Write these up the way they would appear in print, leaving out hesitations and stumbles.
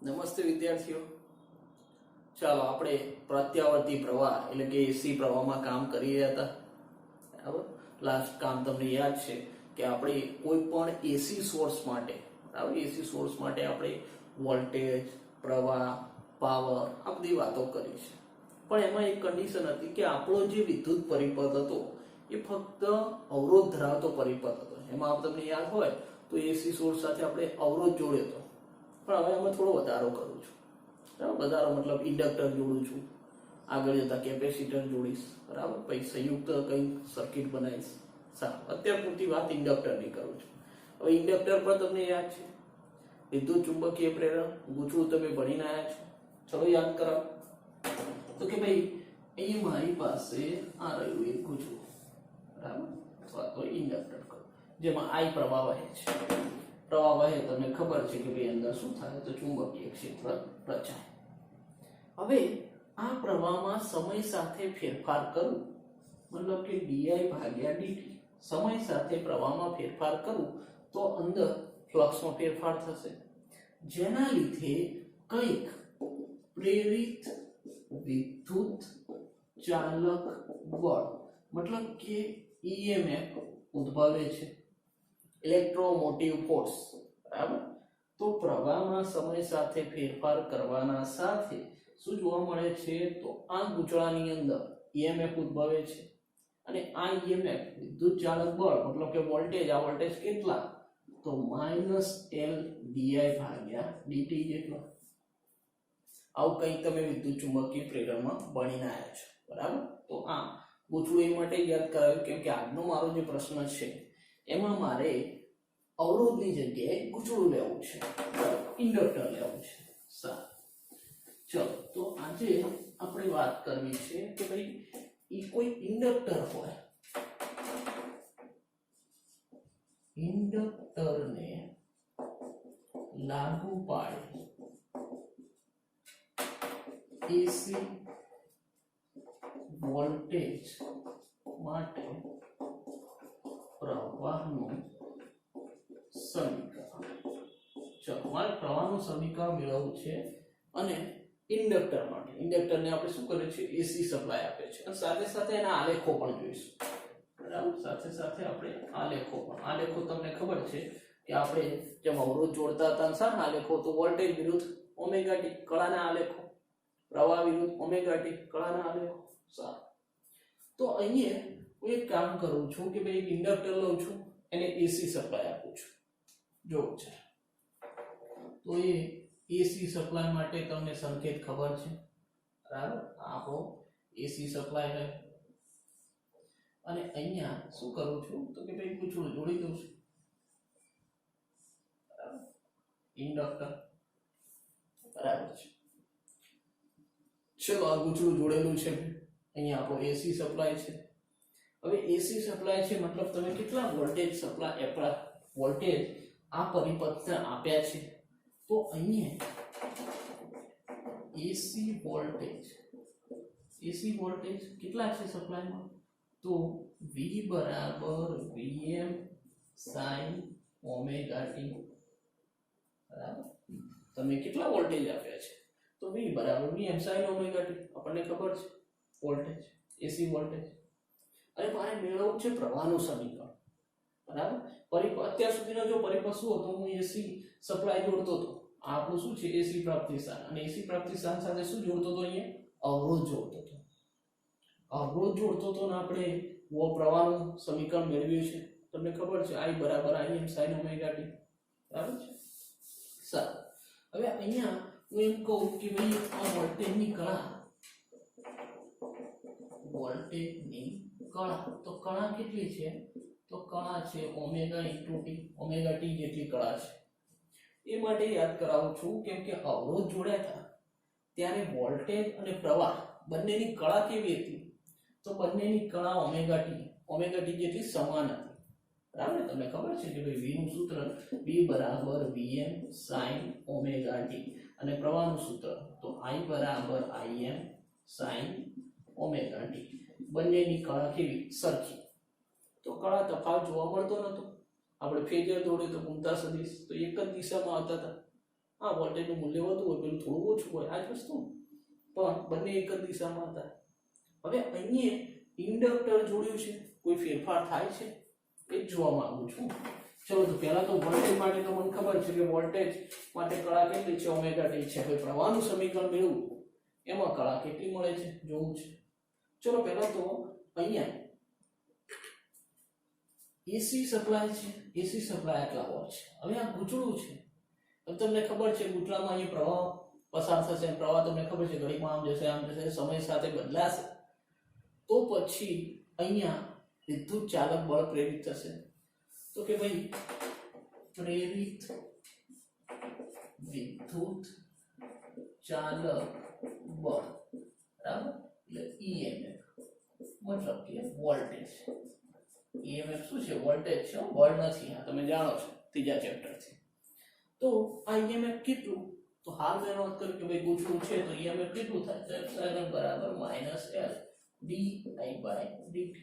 નમસ્તે વિદ્યાર્થીઓ, ચાલો આપણે પ્રત્યાવર્તી પ્રવાહ એટલે કે એસી પ્રવાહમાં કામ કરી રહ્યા હતા. બરાબર, લાસ્ટ કામ તમને યાદ છે કે આપણે કોઈ પણ એસી સોર્સ માટે, બરાબર, એસી સોર્સ માટે આપણે વોલ્ટેજ, પ્રવાહ, પાવર આ બધી વાતો કરી છે. પણ એમાં એક કન્ડિશન હતી કે આપણો જે વિદ્યુત પરિપથ હતો એ ફક્ત અવરોધ ધરાવતો પરિપથ હતો. એમાં તમને યાદ હોય તો એસી સોર્સ સાથે આપણે અવરોધ જોડ્યો હતો. પણ હવે એમાં થોડો વધારો કરું છું. બરાબર, વધારો મતલબ ઇન્ડક્ટર જોડું છું, આગળ જતા કેપેસિટર જોડીશ, બરાબર, પછી સંયુક્ત કંઈક સર્કિટ બનાવીશ. સારું, અત્યાર પૂરતી વાત ઇન્ડક્ટરની કરું છું. હવે ઇન્ડક્ટર પર તમને યાદ છે વિદ્યુત ચુંબકીય પ્રેરણ ગૂંચળું તમે ભણીને આવ્યા છો. ચલો યાદ કરાવો. તો કે ભાઈ અહીં મારી પાસે આ રહ્યું એક ગૂંચળું, બરાબર, અથવા તો ઇન્ડક્ટર કહો, જેમાં I પ્રવાહ વહે છે. પ્રવાહ વહે તમને ખબર છે કે ભાઈ અંદર શું થાય તો ચુંબકીય ક્ષેત્ર રચાય. હવે આ પ્રવાહમાં સમય સાથે ફેરફાર કરું, મતલબ કે di ભાગ્યા dt, સમય સાથે પ્રવાહમાં ફેરફાર કરું તો અંદર ફ્લક્સમાં ફેરફાર થશે, જેના લીધે કંઈક પ્રેરિત વિદ્યુત ચાલક બળ મતલબ કે EMF ઉદ્ભવે છે, ઇલેક્ટ્રોમોટિવ ફોર્સ. બરાબર, તો પ્રવાહમાં સમય સાથે ફેરફાર કરવાના સાથે શું જોવા મળે છે તો આ ગૂંચળાની અંદર EMF ઉદ્ભવે છે અને આ EMF વિદ્યુત ચાલક બળ મતલબ કે વોલ્ટેજ, આ વોલ્ટેજ કેટલા તો -L di ભાગ્યા dt જેટલો. આવું કંઈક તમે વિદ્યુત ચુંબકીય પ્રેરણમાં ભણીને આવ્યા છો. બરાબર, તો આ ગૂંચળું એ માટે યાદ કરાવ્યું કેમ કે આજનો મારો જે પ્રશ્ન છે એમાં મારે અવરોધની જગ્યાએ ગૂંચળું લેવું છે, ઇન્ડક્ટર લેવું છે. સારું, ચલો તો આજે આપણે વાત કરવી છે કે ભાઈ ઈ કોઈ ઇન્ડક્ટર હોય, ઇન્ડક્ટરને લાગુ પાડે એસી વોલ્ટેજ માટે પ્રવાહનું સમીકરણ. ચલો મારે પ્રવાહનું સમીકરણ મેળવવું છે અને ઇન્ડક્ટર માટે, ઇન્ડક્ટરને આપણે શું કરે છે એસી સપ્લાય આપે છે અને સાથે સાથે એના આલેખો પણ જોઈશું. બરાબર, સાથે સાથે આપણે આલેખો પણ, આલેખો તમને ખબર છે કે આપણે જેમ અવરોધ જોડતા હતા શાના આલેખો તો વોલ્ટેજ વિરુદ્ધ ઓમેગા ટી કળાના આલેખો, પ્રવાહ વિરુદ્ધ ઓમેગા ટી કળાના આલેખો. સારું, તો અહીંયા હું એક કામ કરું છું કે ભાઈ ઇન્ડક્ટર લઉં છું, એને એસી સપ્લાય આપું છું. જો છે તો એ એસી સપ્લાય માટે તમને સંકેત ખબર છે. બરાબર, આપણો એસી સપ્લાય છે અને અહીંયા શું કરું છું તો કે ભાઈ ગૂંચળું જોડી દઉં છું. બરાબર, ઇન્ડક્ટર, બરાબર છે. ચલો આ ગૂંચળું જોડેલું છે, અહીંયા આપણો એસી સપ્લાય છે. હવે એસી સપ્લાય છે મતલબ તમે કેટલા વોલ્ટેજ સપ્લાય આપણા વોલ્ટેજ આ પરિપથને આપ્યા છે તો અહીંયા એસી વોલ્ટેજ કેટલા છે સપ્લાયમાં તો V બરાબર Vm sin ઓમેગા t. બરાબર, તમે કેટલા વોલ્ટેજ આપ્યા છે તો V બરાબર Vm sin ઓમેગા t, આપણને ખબર છે વોલ્ટેજ, એસી વોલ્ટેજ. અને મારે મેળવવું છે પ્રવાહનું સમીકરણ. બરાબર, પરિપથ અત્યાર સુધીનો જો પરિપથ શું હતો, હું એસી સપ્લાય જોડતો હતો, આપણું શું છે એસી પ્રાપ્તિ સ્થાન, અને એસી પ્રાપ્તિ સ્થાન સાથે શું જોડતો હતો અહીંયા અવરોધ જોડતો હતો. અવરોધ જોડતો હતો ને આપણે પ્રવાહનું સમીકરણ મેળવ્યું છે, તમને ખબર છે I બરાબર Im sin ઓમેગા t. બરાબર છે. સારું, હવે અહીંયા હું એમ કહું કે ભાઈ આ વોલ્ટેજની કળા, તો કળા કેટલી છે તો કળા છે omega into T, omega T જેટલી કળા છે. એ માટે યાદ કરાવું છું કેમ કે અવરોધ જોડ્યા હતા ત્યારે વોલ્ટેજ અને પ્રવાહ બંનેની કળા કેવી હતી તો બંનેની કળા ઓમેગા ટી જેટલી સમાન હતી. બરાબર, તમને ખબર છે કે ભાઈ V નું સૂત્ર V બરાબર Vm sin ઓમેગા t અને પ્રવાહનું સૂત્ર તો I બરાબર Im sin ઓમેગા t. બંનેની કળા કેવી સરખી, તો કળા તફાવત જોવા મળતો નતો. આપણે ફેઝર દોડે તો ઘૂમતા સદિશ તો એક જ દિશામાં આવતા હતા. આ વોલ્ટેજનું મૂલ્ય વધુ હોય, પેલું થોડું ઓછું હોય, આ જ વસ્તુ, પણ બંને એક જ દિશામાં હતા. હવે અહીંયા ઇન્ડક્ટર જોડ્યું છે, કોઈ ફેરફાર થાય છે એ જ જોવા માંગુ છું. ચલો તો પહેલા તો વોલ્ટેજ માટે તો મને ખબર છે કે વોલ્ટેજ માટે કળા કેટલી છે, ઓમેગા ટી છે. હવે પ્રવાહનું સમીકરણ મેળવવું, એમાં કળા કેટલી મળે છે જોવું છે. ચલો પહેલા તો અહીંયા એસી સપ્લાય છે, એસી સપ્લાય આટલા વોટ છે. હવે આ ગૂંચળું છે, હવે તમને ખબર છે ગૂંચળામાં અહીંયા પ્રવાહ પસાર થશે, પ્રવાહ તમને ખબર છે ઘડીમાં આમ જશે આમ જશે, સમય સાથે બદલાશે. તો પછી અહીંયા વિદ્યુત ચાલક બળ પ્રેરિત થશે. તો કે ભાઈ પ્રેરિત વિદ્યુત ચાલક બળ, બરાબર, એટલે ઈએમએફ મતલબ કે વોલ્ટેજ. ઈએમએફ શું છે? વોલ્ટેજ છે, બળ નથી. આ તમે જાણો છો ત્રીજા ચેપ્ટરથી. તો આ ઈએમએફ કેટલું? તો હાલ મેં નોંધ કર્યું કે ભાઈ ગૂંચળું છે તો ઈએમએફ કેટલું થાય? તો એપ્સિલોન બરાબર -L di/dt.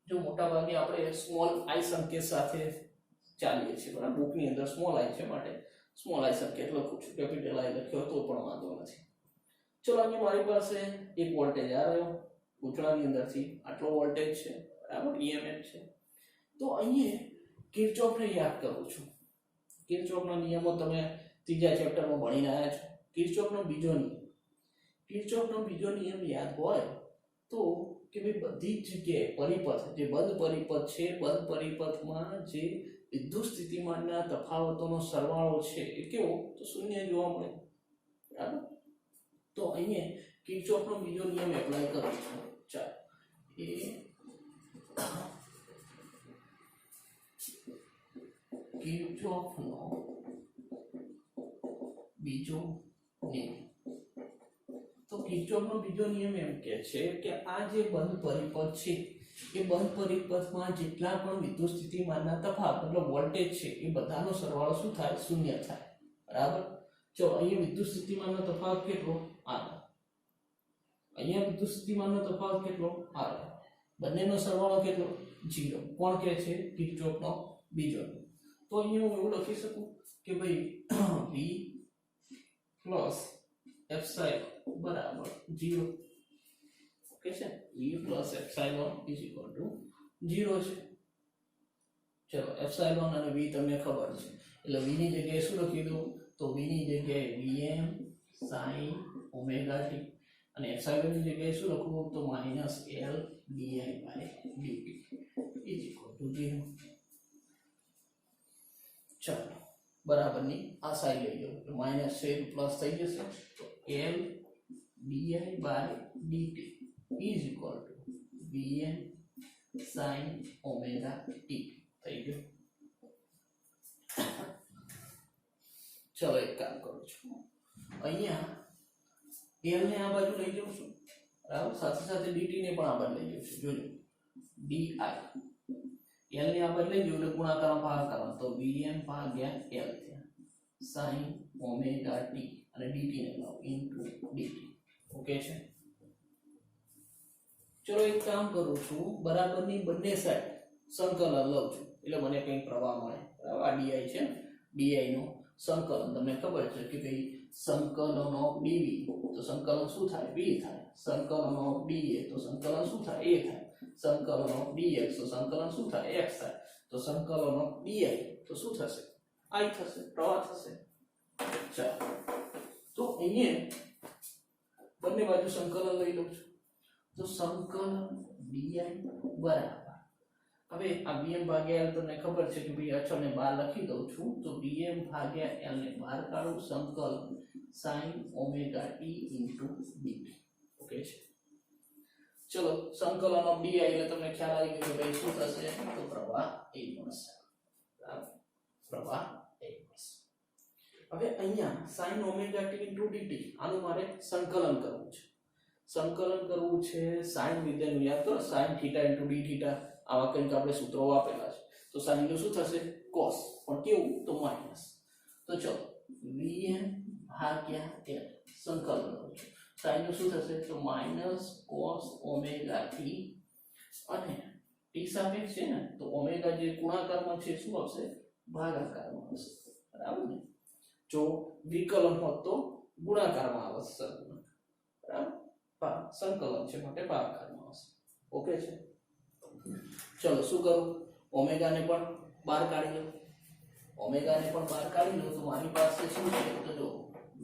જો મોટા ભાગે આપણે સ્મોલ આઈ સંકેત સાથે ચાલીએ છીએ, બરાબર. બુકની અંદર સ્મોલ આઈ છે માટે સ્મોલ આઈ સંકેત લખું છું, કેપિટલ આઈ લખ્યો તો પણ વાંધો નથી. ચલો અહીંયા મારી પાસે એક વોલ્ટેજ આ રહ્યો, ગૂંચળાની અંદરથી આટલો વોલ્ટેજ છે, બરાબર, ઈએમએફ છે. તો અહીંયા કિર્ચોફને યાદ કરું છું. કિર્ચોફના નિયમો તમે ત્રીજા ચેપ્ટરમાં ભણીને આવ્યા છો. કિર્ચોફનો બીજો નિયમ, કિર્ચોફનો બીજો નિયમ યાદ હોય તો કે ભાઈ બધી જ જગ્યાએ પરિપથ, જે બંધ પરિપથ છે, બંધ પરિપથમાં જે વિદ્યુત સ્થિતિમાનના તફાવતોનો સરવાળો છે એ કેવો? તો શૂન્ય જોવા મળે, બરાબર. તો અહીંયા કિર્ચોફનો બીજો નિયમ એપ્લાય કરું છું. ચાલો એ કિર્ચોફનો બીજો નિયમ. તો કિર્ચોફનો બીજો નિયમ એમ કહે છે કે આ જે બંધ પરિપથ છે એ બંધ પરિપથમાં જેટલા પણ વિદ્યુત સ્થિતિમાનના તફાવત મતલબ વોલ્ટેજ છે એ બધાનો સરવાળો શું થાય? શૂન્ય થાય, બરાબર. જો અહીંયા વિદ્યુત સ્થિતિમાનનો તફાવત કેટલો? R. અહીંયા વિદ્યુત સ્થિતિમાનનો તફાવત કેટલો? R. બંનેનો સરવાળો કેટલો? 0. કોણ કહે છે? કિર્ચોફનો બીજો નિયમ. તો અહીંયા હું એવું લખી શકું કે ભાઈ V પ્લસ એપ્સિલોન બરાબર 0. ઓકે છે? V plus epsilon is equal to 0 છે. ચલો એપ્સિલોન અને V તમને ખબર છે એટલે V ની જગ્યાએ શું લખી દઉં? તો V ની જગ્યાએ Vm sin ઓમેગા t અને એપ્સિલોન ની જગ્યાએ શું લખવું? તો -L di/dt is equal to 0. ચાલો બરાબરની આ સાઈડ લઈ જાઓ એટલે માઈનસ છે પ્લસ થઈ જશે. તો L di/dt is equal to Vm sin omega t થઈ ગયું. ચલો એક કામ કરું છું, અહીંયા L ને આ બાજુ લઈ જાઉં છું, બરાબર, સાથે સાથે dt ને પણ આ બાજુ લઈ જાઉં છું. જોજો di L ને આ બાજુ લઈ જાઉં એટલે ગુણાકાર ભાગાકાર, તો Vm ભાગ્યા L થયા sin ઓમેગા t અને dt ને લાવો ઇન્ટુ dt. ઓકે છે? ચલો એક કામ કરું છું, બરાબરની બંને સાઈડ સંકલન લઉં છું એટલે મને કંઈ પ્રવાહ મળે, બરાબર. આ di છે, di નું સંકલન તમને ખબર છે કે ભાઈ સંકલન ઓફ dv તો સંકલન શું થાય? v થાય. સંકલન ઓફ dA તો સંકલન શું થાય? a થાય. સંકલન ઓફ dx તો સંકલન શું થાય? x થાય. તો સંકલન ઓફ di તો શું થશે? I થશે, પ્રવાહ થશે. ચાલો તો અહીંયા બંને બાજુ સંકલન લઈ લઉં છું. તો સંકલન di બરાબર, હવે આ Vm ભાગ્યા L તમને ખબર છે કે ભાઈ અચળને બહાર લખી દઉં છું. તો Vm ભાગ્યા L ને બહાર કાઢું, સંકલન sin omega t into dt. Okay છે? ચલો સંકલન ઓફ di એટલે તમને ખ્યાલ આવી ગયો કે ભાઈ શું થશે? તો પ્રવાહ એ મળશે, બરાબર, પ્રવાહ એ મળશે. હવે અહીંયા sin omega t into dt આનું મારે સંકલન કરવું છે. સંકલન કરવું છે sin વિધેયનું, યાદ કરો sin θ ઇન્ટુ d θ, આવા કંઈક આપણે સૂત્રો વાપરેલા છે. તો sin નું શું થશે? cos, પણ કેવું? તો માઈનસ. તો ચલો Vm ભાગ્યા L સંકલન કરું છું. sin નું શું થશે? તો માઈનસ cos ઓમેગા t અને t સાપેક્ષ છે ને તો ઓમેગા જે ગુણાકારમાં છે શું આવશે? ભાગાકારમાં આવશે, બરાબર ને? જો વિકલન હોત તો ગુણાકારમાં આવશે સરગુણક, બરાબર, સંકલન છે માટે ભાગાકારમાં આવશે. ઓકે છે. ચલો શું કરું, ઓમેગાને પણ બહાર કાઢી લો. ઓમેગાને પણ બહાર કાઢી લો તો મારી પાસે શું છે તો જો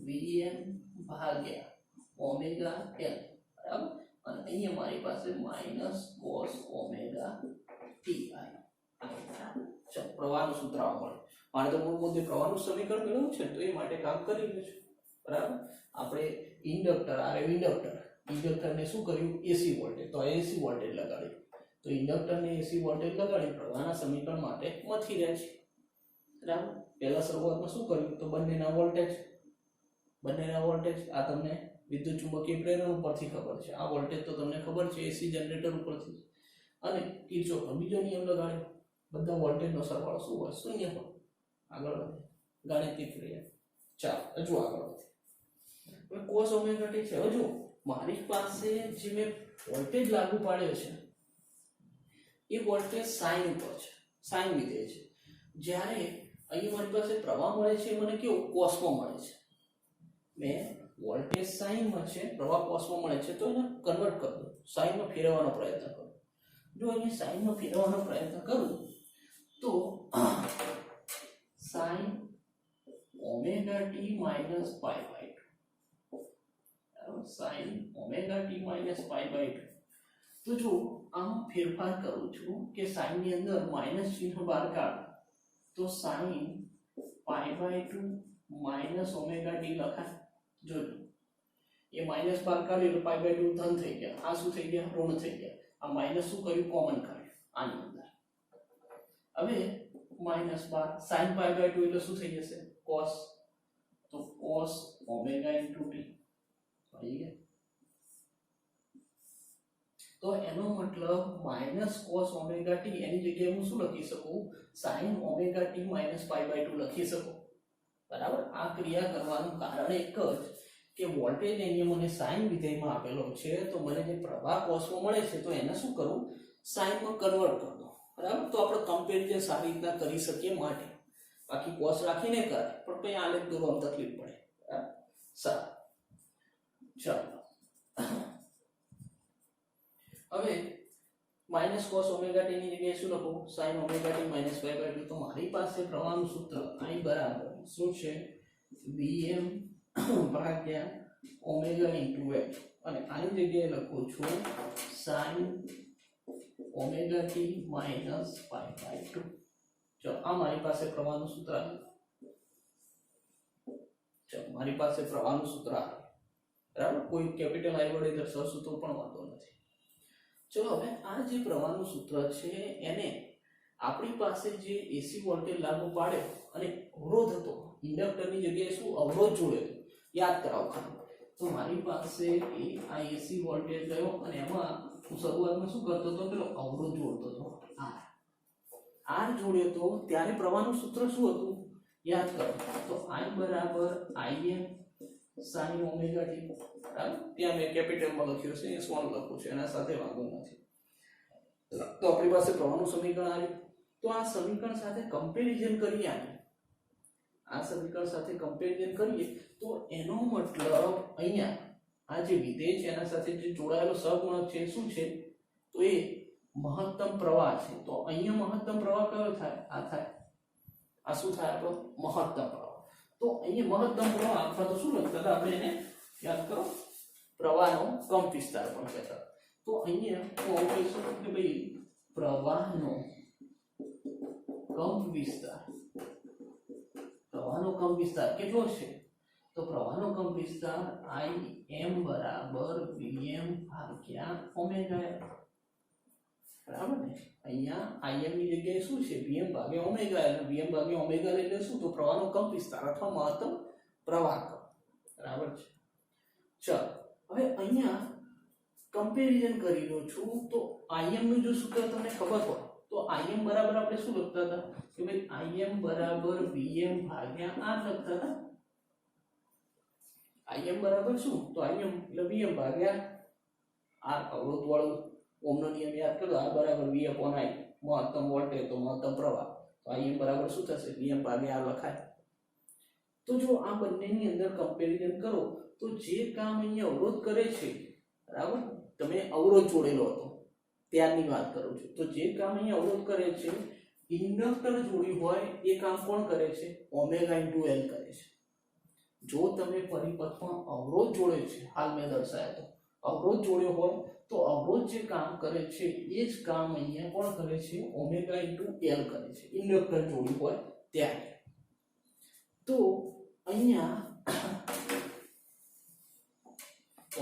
vm ભાગ્યા ઓમેગા l, બરાબર, અને અહીંયા મારી પાસે માઈનસ cos ઓમેગા ti. ચલો પ્રવાહનું સૂત્ર આવડે. મારે તો મૂળ મુદ્દે પ્રવાહનું સમીકરણ મેળવવું છે તો એ માટે કામ કરી રહ્યો છું, બરાબર. આપણે ઇન્ડક્ટર ઇન્ડક્ટરને શું કર્યું, એસી વોલ્ટેજ, તો એસી વોલ્ટેજ લગાડ્યું. તો ઇન્ડક્ટરને એસી વોલ્ટેજ લગાડી પ્રવાહના સમીકરણ માટે મથી રહે છે, બરાબર. પહેલા શરૂઆતમાં શું કર્યું તો બંનેના વોલ્ટેજ આ તમને વિદ્યુત ચુંબકીય પ્રેરણ ઉપરથી ખબર છે. આ વોલ્ટેજ તો તમને ખબર છે એસી જનરેટર ઉપરથી. અને કિર્ચોફનો બીજો નિયમ લગાડ્યો, બધા વોલ્ટેજનો સરવાળો શું હોય, શૂન્ય હોય. આગળ વધે ગાણિતિક ક્રિયા. ચાલો હજુ આગળ વધે. હવે cos ઓમેગા t છે. હજુ મારી પાસે જે મેં વોલ્ટેજ લાગુ પાડ્યો છે એ વોલ્ટેજ સાઇન ઉપર છે, સાઇન વિધેય છે. જ્યારે અહીં મારી પાસે પ્રવાહ મળે છે મને કેવું કોસમાં મળે છે. મેં વોલ્ટેજ સાઇનમાં છે, પ્રવાહ કોસમાં મળે છે, તો એને કન્વર્ટ કરી દો, સાઇનમાં ફેરવવાનો પ્રયત્ન કરો. જો અહીંયા સાઇનમાં ફેરવવાનો પ્રયત્ન કરું તો sine omega t minus pi by 2, sine omega t minus pi by 2. તો જો આમ ફેરફાર કરું છું કે સાઇન ની અંદર માઇનસ ચિહ્ન બહાર કાઢ તો sine pi by 2 minus omega t લખાય. જોજો એ માઇનસ બહાર કાઢ્યું એટલે પાઈ બાય 2 ધન થઈ ગયા, આ શું થઈ ગયા, ઋણ થઈ ગયા. આ માઇનસ શું કર્યું, કોમન કાઢ્યું આની અંદર. હવે માઇનસ બાર સાઇન પાઈ બાય 2 એટલે શું થઈ જશે, cos, તો cos ઓમેગા ઇન્ટુ t આવી ગયા. તો એનો મતલબ માઇનસ cos ઓમેગા t એની જગ્યાએ હું શું લખી શકું, sin omega t minus pi by 2 લખી શકું, બરાબર. આ ક્રિયા કરવાનું કારણ એક જ કે વોલ્ટેજ અહીંયા મને સાઇન વિધેયમાં આપેલો છે, તો મને જે પ્રવાહ કોસમાં મળે છે તો એને શું કરું, સાઇનમાં કન્વર્ટ કરી દો, બરાબર. તો આપણે કમ્પેરિઝન સારી રીતના કરી શકીએ માટે, બાકી કોસ રાખીને કરે પણ પછી આલેખ દોરવામાં તકલીફ પડે, બરાબર. સારું, ચાલો હવે માઇનસ cos ઓમેગા t ની જગ્યાએ શું લખું, sin omega t minus pi by 2. તો મારી પાસે પ્રવાહનું સૂત્ર I બરાબર શું છે, vm ભાગ્યા ઓમેગા ઇન્ટુ l, અને આની જગ્યાએ લખું છું sin omega t minus pi by 2. ચલો આ મારી પાસે પ્રવાહનું સૂત્ર આવ્યું. ચલો મારી પાસે પ્રવાહનું સૂત્ર આવ્યું, બરાબર. કોઈ કેપિટલ I વડે દર્શાવશું તો પણ વાંધો નથી. ચલો હવે આ જે પ્રવાહનું સૂત્ર છે એને આપણી પાસે જે એસી વોલ્ટેજ લાગુ પાડે અને અવરોધ હતો, ઇન્ડક્ટરની જગ્યાએ શું અવરોધ જોડ્યો, યાદ કરાવો ખાલી. તો મારી પાસે આ એસી વોલ્ટેજ ગયો અને એમાં હું શરૂઆતમાં શું કરતો હતો, પેલો અવરોધ જોડતો હતો, આર જોડ્યો હતો. ત્યારે પ્રવાહનું સૂત્ર શું હતું યાદ કરો, તો I બરાબર Im sin ઓમેગા t, બરાબર. ત્યાં મેં કેપિટલમાં લખ્યું છે, એ સ્મોલ લખું છું, એના સાથે વાંધો નથી. તો આપણી પાસે પ્રવાહનું સમીકરણ આવ્યું. તો આ સમીકરણ સાથે કમ્પેરિઝન કરીએ, આ સમીકરણ સાથે કમ્પેરિઝન કરીએ તો એનો મતલબ અહીંયા આ જે વિધેય છે એના સાથે જે જોડાયેલો સહગુણક છે શું છે, તો એ મહત્તમ પ્રવાહ છે. તો અહીંયા મહત્તમ પ્રવાહ કયો થાય, આ થાય. આ શું થાય, આપણો મહત્તમ પ્રવાહ. તો અહીંયા મહત્તમ પ્રવાહ અથવા તો શું લખતા હતા આપણે, એને યાદ કરો, પ્રવાહનો કંપ વિસ્તાર પણ કહેતા. તો અહીંયા હું આવું કહી શકું કે ભાઈ પ્રવાહનો કંપ વિસ્તાર, પ્રવાહનો કંપ વિસ્તાર કેટલો છે, તો પ્રવાહનો કંપ વિસ્તાર Im બરાબર Vm ભાગ્યા ઓમેગા l, બરાબર ને. અહીંયા Im ની જગ્યાએ શું છે, Vm ભાગ્યા ઓમેગા l, Vm ભાગ્યા ઓમેગા l એટલે શું, તો પ્રવાહનો કંપ વિસ્તાર અથવા મહત્તમ પ્રવાહ કંપ, બરાબર છે. ચાલો હવે અહીંયા કમ્પેરિઝન કરી રહ્યો છું, તો Im નું જો સૂત્ર તમને ખબર હોય તો Im બરાબર આપણે શું લખતા હતા કે ભાઈ Im બરાબર Vm ભાગ્યા r લખતા હતા. Im બરાબર શું, તો Im એટલે Vm ભાગ્યા r, અવરોધ વાળું ઓહમનો નિયમ યાદ કરો, r બરાબર V upon I, મહત્તમ વોલ્ટેજ તો મહત્તમ પ્રવાહ, તો Im બરાબર શું થશે, Vm ભાગ્યા r લખાય. તો જો આ બંનેની અંદર કમ્પેરિઝન કરો તો જે કામ અહીંયા અવરોધ કરે છે, બરાબર, તમે અવરોધ જોડેલો હતો ત્યારની વાત કરું છું, તો જે કામ અહીંયા અવરોધ કરે છે, ઇન્ડક્ટર જોડ્યું હોય એ કામ કોણ કરે છે? ઓમેગા ઇન્ટુ એલ કરે છે. જો તમે પરિપથમાં અવરોધ જોડે છે, હાલ મેં દર્શાવ્યો તો અવરોધ જોડ્યો હોય તો અવરોધ જે કામ કરે છે એ જ કામ અહીંયા કોણ કરે છે? ઓમેગા ઇન્ટુ એલ કરે છે, ઇન્ડક્ટર જોડ્યું હોય ત્યારે. તો અહીંયા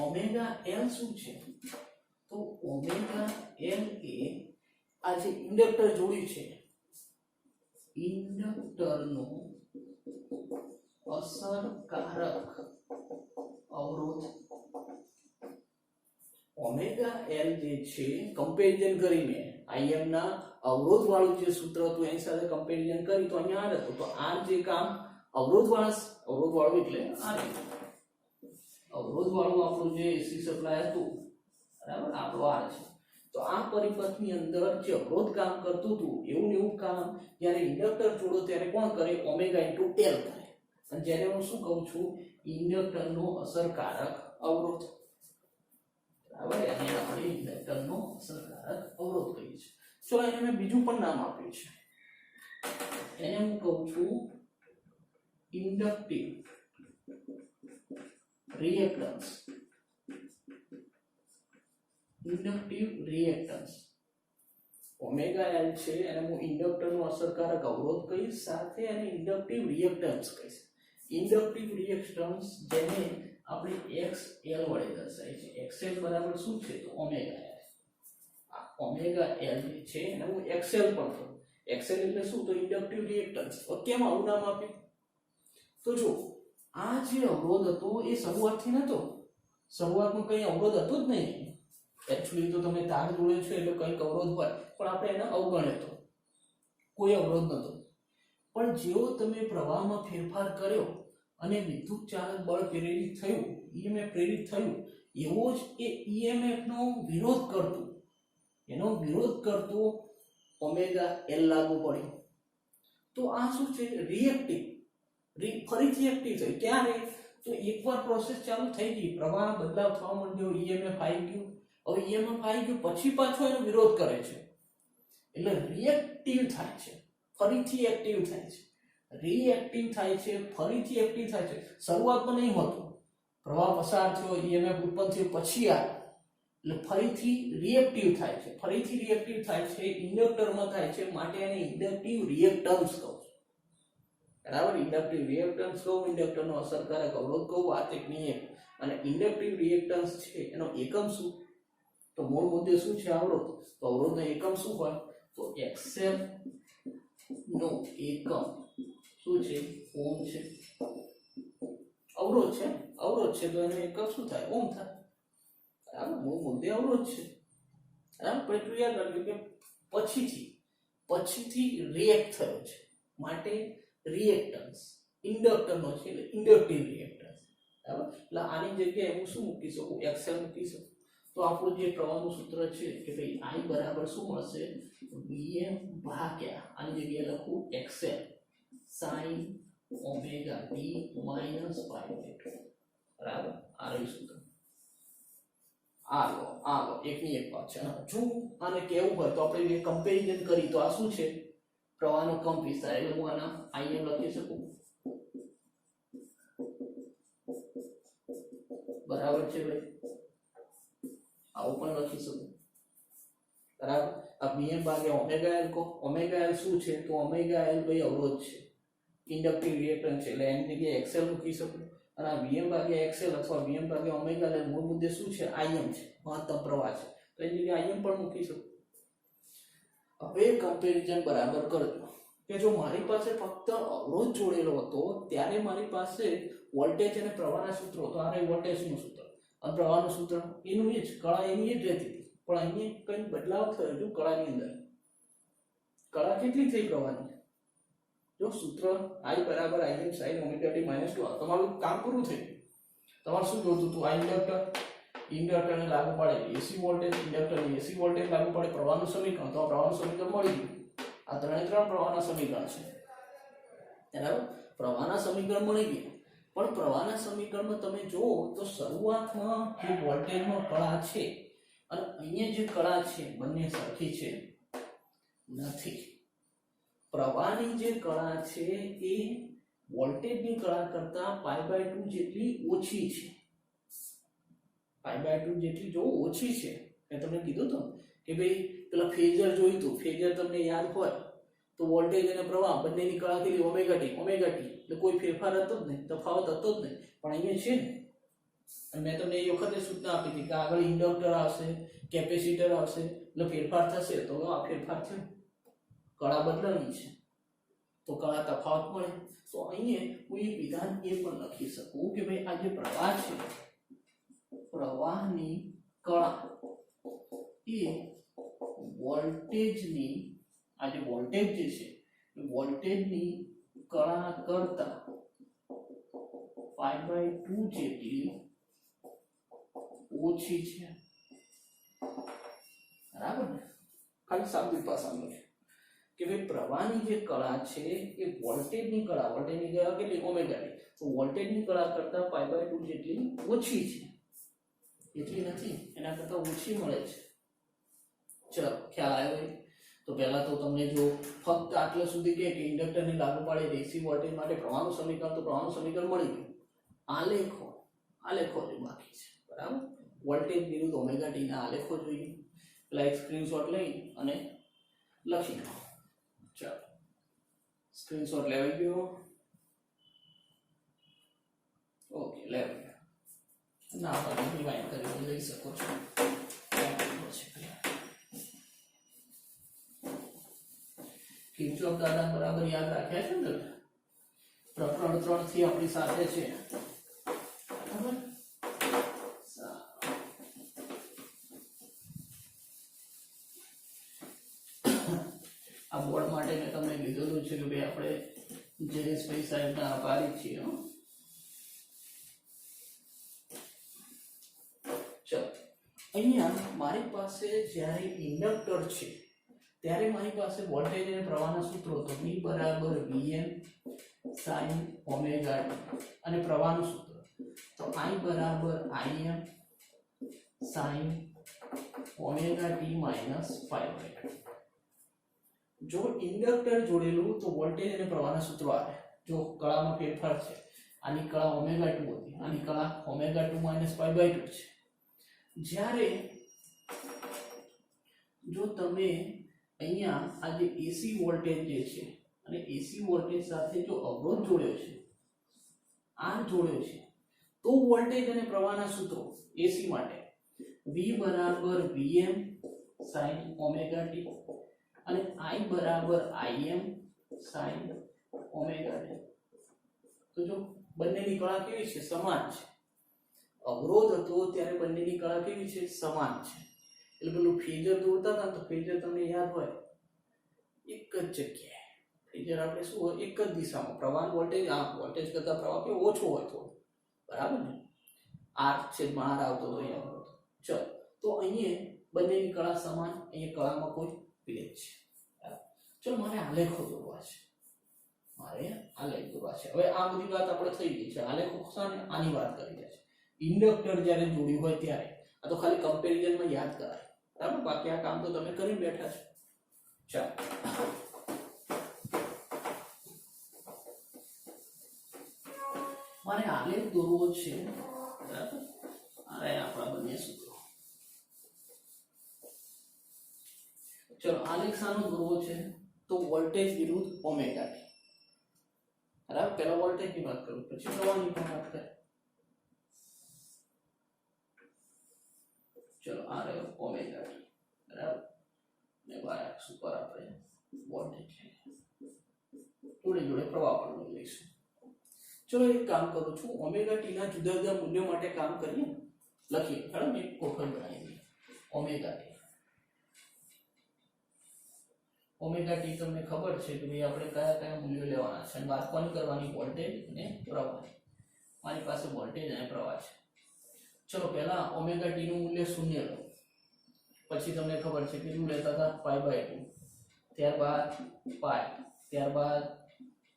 ઓમેગા એલ શું છે? તો ઓમેગા એલ એ આ જે ઇન્ડક્ટર જોડ્યું છે, ઇન્ડક્ટરનો અસરકારક અવરોધ. ઓમેગા એલ જે છે કમ્પેરિઝન કરીને આઈએમ ના અવરોધ વાળું જે સૂત્ર હતું એની સાથે કમ્પેરિઝન કરી તો અહીંયા આર હતું. તો આર જે કામ અવરોધ વાળું એટલે આર, અવરોધ વાળું આપણું જે એસી સપ્લાય હતું, બરાબર, આપણો આર છે. તો આ પરિપથની અંદર જે અવરોધ કામ કરતું હતું એવું કામ જ્યારે ઇન્ડક્ટર જોડો ત્યારે કોણ કરે? ઓમેગા ઇન્ટુ એલ કરે. અને જ્યારે હું શું કહું છું? ઇન્ડક્ટરનો અસરકારક અવરોધ, બરાબર, એને આપણે ઇન્ડક્ટરનો અસરકારક અવરોધ કહીએ છીએ. ચલો એને મેં બીજું પણ નામ આપ્યું છે, એને હું કહું છું inductive reactance. Inductive reactance omega L છે એને હું ઇન્ડક્ટરનો અસરકારક અવરોધ કહીશ, સાથે એને ઇન્ડક્ટિવ રિએક્ટન્સ કહીશ. ઇન્ડક્ટિવ રિએક્ટન્સ જેને આપણે XL વડે દર્શાવીએ છીએ. XL બરાબર શું છે? તો ઓમેગા એલ. આ ઓમેગા એલ છે એને હું XL પણ કહું. XL એટલે શું? તો ઇન્ડક્ટિવ રિએક્ટન્સ. કેમ આવું નામ આપ્યું? તો જો આ જે અવરોધ હતો એ શરૂઆતથી નતો, શરૂઆતમાં કઈ અવરોધ હતો જ નહીં. એકચ્યુઅલી તો તમે તાર જોડે છે એટલે કંઈક અવરોધ હોય, પણ આપણે એને અવગણ્યો હતો, કોઈ અવરોધ નતો. પણ જેવો તમે પ્રવાહમાં ફેરફાર કર્યો અને વિદ્યુત ચાલક બળ પ્રેરિત થયું, ઈએમએફ પ્રેરિત થયું, એવો જ એ ઈએમએફ નો વિરોધ કરતું, એનો વિરોધ કરતો ઓમેગા એલ લાગુ પડ્યો. તો આ શું છે? રિએક્ટિવ, ફરીથી એક્ટિવ થઈ. ક્યારે? તો એકવાર પ્રોસેસ ચાલુ થઈ ગઈ, પ્રવાહ બદલાવ થવા માંડ્યો, ઈએમએફ આવી ગયું. હવે ઈએમએફ આવી ગયું પછી પાછો એનો વિરોધ કરે છે, એટલે રિએક્ટિવ થાય છે, ફરીથી એક્ટિવ થાય છે, રિએક્ટિવ થાય છે, ફરીથી એક્ટિવ થાય છે. શરૂઆતમાં નહીં હોતું, પ્રવાહ પસાર થયો, ઈએમએફ ઉત્પન્ન થયો, પછી આવે એટલે ફરીથી રિએક્ટિવ થાય છે, ફરીથી રિએક્ટિવ થાય છે, ઇન્ડક્ટરમાં થાય છે, માટે એને ઇન્ડક્ટિવ રિએક્ટન્સ કહું છું. બરાબર, ઇન્ડક્ટિવ રિએક્ટન્સ કહું, ઇન્ડક્ટરનો અસરકારક અવરોધ કહું, આ ટેકનિક. અને ઇન્ડક્ટિવ રિએક્ટન્સ છે એનો એકમ શું? તો મૂળ મુદ્દે શું છે? અવરોધ. તો અવરોધનો એકમ શું હોય? તો XL નો એકમ શું છે? ઓમ છે. અવરોધ છે તો એનો એકમ શું થાય? ઓમ થાય. બરાબર, મૂળ મુદ્દે અવરોધ છે. બરાબર, પછી યાદ રાખજો કે પછીથી રિએક્ટ થયો છે, માટે રિએક્ટન્સ ઇન્ડક્ટરનો છે એટલે ઇન્ડક્ટિવ રિએક્ટન્સ. બરાબર, એટલે આની જગ્યાએ હું શું મૂકી શકું? XL મૂકી શકું. તો આપણું જે પ્રવાહનું સૂત્ર છે કે ભાઈ I બરાબર શું મળશે? Vm ભાગ્યા આની જગ્યાએ લખું XL sin omega t minus π/2. બરાબર, આ રહ્યું સૂત્ર. આ એકની એક વાત છે. જો આને કેવું હોય તો આપણે કમ્પેરિઝન કરી તો આ શું છે? પ્રવાહનો કંપ વિસ્તાર. એટલે હું આના Im લખી શકું. બરાબર છે ભાઈ, આવું પણ લખી શકું. બરાબર, આ Vm ભાગ્યા ઓમેગા એલ કો. ઓમેગા એલ શું છે? તો ઓમેગા એલ ભાઈ અવરોધ છે, ઇન્ડક્ટિવ રિએક્ટન્સ છે, એટલે એની જગ્યાએ XL મૂકી શકું. અને આ Vm ભાગ્યા XL અથવા Vm ભાગ્યા ઓમેગા એલ મૂળ મુદ્દે શું છે? Im છે, મહત્તમ પ્રવાહ છે, તો એની જગ્યાએ Im પણ મૂકી શકું. હવે કમ્પેરિઝન બરાબર કરજો કે જો મારી પાસે ફક્ત અવરોધ જોડેલો હતો ત્યારે મારી પાસે વોલ્ટેજ અને પ્રવાહના સૂત્રો તો આ વોલ્ટેજનું સૂત્ર અને પ્રવાહનું સૂત્ર એનું એ જ, કળા એની જ રહેતી હતી. પણ અહીંયા કંઈક બદલાવ થયો. જો કળાની અંદર કળા કેટલી થઈ પ્રવાહની? જો સૂત્ર I બરાબર Im sin omega t minus 2, તમારું કામ પૂરું થઈ ગયું. તમારે શું જોતું હતું? આ ઇન્ડક્ટરને લાગુ પડે એસી વોલ્ટેજ, ઇન્ડક્ટરને એસી વોલ્ટેજ લાગુ પડે, પ્રવાહનું સમીકરણ. તો આ પ્રવાહનું સમીકરણ મળી ગયું. આ ત્રણ પ્રવાહના સમીકરણ છે. બરાબર. પ્રવાહના સમીકરણ મળી ગયા, પણ પ્રવાહના સમીકરણમાં તમે જુઓ તો શરૂઆતમાં જે વોલ્ટેજનો કળા છે અને અહીંયા જે કળા છે બંને સરખી છે નથી. પ્રવાહની જે કળા છે એ વોલ્ટેજની કળા કરતા π/2 જેટલી ઓછી છે. π/2 જેટલી જો ઓછી છે. મેં તમને કીધું તો કે ભાઈ પેલા ફેઝર જોયું હતું, ફેઝર તમને યાદ હોય તો વોલ્ટેજ અને પ્રવાહ બંનેની કળા કેટલી ઓમેગા ટી, એટલે કોઈ ફેરફાર હતો જ નહીં, તફાવત હતો જ નહીં. પણ અહીંયા છે ને, અને મેં તમને એ વખતે સૂચના આપી હતી કે આગળ ઇન્ડક્ટર આવશે, કેપેસિટર આવશે, એટલે ફેરફાર થશે. તો આ ફેરફાર છે, કળા બદલાણી છે, તો કળા તફાવત મળે. તો અહીંયા હું એક વિધાન એ પણ લખી શકું કે ભાઈ આ જે પ્રવાહ છે, પ્રવાહની કળા એ વોલ્ટેજની, આ જે વોલ્ટેજ જે છે એ વોલ્ટેજની કળા કરતા π/2 જેટલી ઓછી છે. બરાબર ને? ખાલી શાબ્દિક ભાષામાં છે કે ભાઈ પ્રવાહની જે કળા છે એ વોલ્ટેજની કળા કેટલી ઓમેગા ટી, તો વોલ્ટેજની કળા કરતા π/2 જેટલી ઓછી છે. એટલી નથી, એના કરતા ઓછી મળે છે. ચલો ખ્યાલ આવ્યો. તો પહેલા તો તમને જો ફક્ત આટલા સુધી કે ઇન્ડક્ટરને લાગુ પાડે એસી વોલ્ટેજ માટે પ્રવાહનું સમીકરણ, તો પ્રવાહનું સમીકરણ મળી ગયું. આલેખો જે બાકી છે. બરાબર. વોલ્ટેજ વિરુદ્ધ ઓમેગા ટી ના આલેખો જોઈએ. પેલા એક સ્ક્રીનશોટ લઈ અને લખી લો. ચાલો સ્ક્રીનશોટ લેવાઈ ગયો. ઓકે, લેવાઈ ગયો. ના તમે રિવાઇન્ડ કરી લઈ શકો છો. કિર્ચોફ દાદા બરાબર યાદ રાખ્યા છે ને? પ્રકરણ 3 થી આપણી સાથે છે. બરાબર. આ બોર્ડ માટે મેં તમને લીધેલું છે કે ભાઈ આપણે જયેશભાઈ સાહેબના આભારી છીએ. ચલો, અહીંયા મારી પાસે જ્યારે ઇન્ડક્ટર છે ત્યારે મારી પાસે વોલ્ટેજ અને પ્રવાહના સૂત્રો તો V બરાબર Vm sin ઓમેગા t, અને પ્રવાહનું સૂત્ર તો I બરાબર Im sin omega t minus 5/2. જો ઇન્ડક્ટર જોડેલું તો વોલ્ટેજ અને પ્રવાહના સૂત્રો આવે. જો કળામાં ફેરફાર છે, આની કળા ઓમેગા 2 હતી, આની કળા ઓમેગા 2 માઇનસ π/2 છે. જ્યારે જો તમે અહીંયા આ જે એસી વોલ્ટેજ જે છે અને એસી વોલ્ટેજ સાથે જો અવરોધ જોડ્યો છે, આર જોડ્યો છે, તો વોલ્ટેજ અને પ્રવાહના સૂત્રો એસી માટે V બરાબર Vm sin ઓમેગા t અને I બરાબર Im sin ઓમેગા t. તો જો બંનેની કળા કેવી છે? સમાન છે. અવરોધ હતો ત્યારે બંનેની કળા કેવી છે? સમાન છે. એટલે પેલું ફેઝર દોરતા હતા તો ફેઝર તમને યાદ હોય એક જ જગ્યાએ. ફેઝર આપણે શું હોય? એક જ દિશામાં. પ્રવાહ વોલ્ટેજ, આ વોલ્ટેજ કરતા પ્રવાહ કેવો ઓછો હોય થોડો. બરાબર ને? આર છે, બહાર આવતો તો અહીંયા. ચલો, તો અહીંયા બંનેની કળા સમાન, અહીંયા કળામાં કોઈ ભેદ છે. ચલો, મારે આલેખો દોરવા છે. આલેખ દોરવા છે. હવે આ બધી વાત આપણે થઈ ગઈ છે. આલેખો શાને? આની વાત કરી રહ્યા છે. ઇન્ડક્ટર જ્યારે જોડ્યું હોય ત્યારે. આ તો ખાલી કમ્પેરિઝનમાં યાદ કરાય. બરાબર. બાકી આ કામ તો તમે કરી બેઠા છો. ચાલો, મારે આલેખ દોરવો છે. બરાબર. અરે આપણા બંને સૂત્રો. ચલો, આલેખ શાનો દોરવો છે? તો વોલ્ટેજ વિરુદ્ધ ઓમેગા ટી. બરાબર. પહેલા વોલ્ટેજ ની વાત કરું, પછી પ્રવાહની પણ વાત કરીએ. ચલો, આ રહ્યો ઓમેગા ટી. બરાબર. ને y અક્ષ ઉપર આપણે વોલ્ટેજ લઈએ, જોડે જોડે પ્રવાહ પણ લઈશું. ચલો, એક કામ કરું છું, ઓમેગા ટી ના જુદા જુદા મૂલ્યો માટે કામ કરીએ. લખીએ. બરાબર. એક કોઠણ બનાવી દઈએ. Omega T. ઓમેગા ટી તમને ખબર છે કે ભાઈ આપણે કયા કયા મૂલ્યો લેવાના છે અને વાત પણ કરવાની વોલ્ટેજ અને પ્રવાહ. મારી પાસે વોલ્ટેજ અને પ્રવાહ છે. ચલો, પહેલા ઓમેગા ટી નું મૂલ્ય 0 લો. પછી તમને ખબર છે કેટલું લેતા હતા? π/2. ત્યારબાદ π, ત્યારબાદ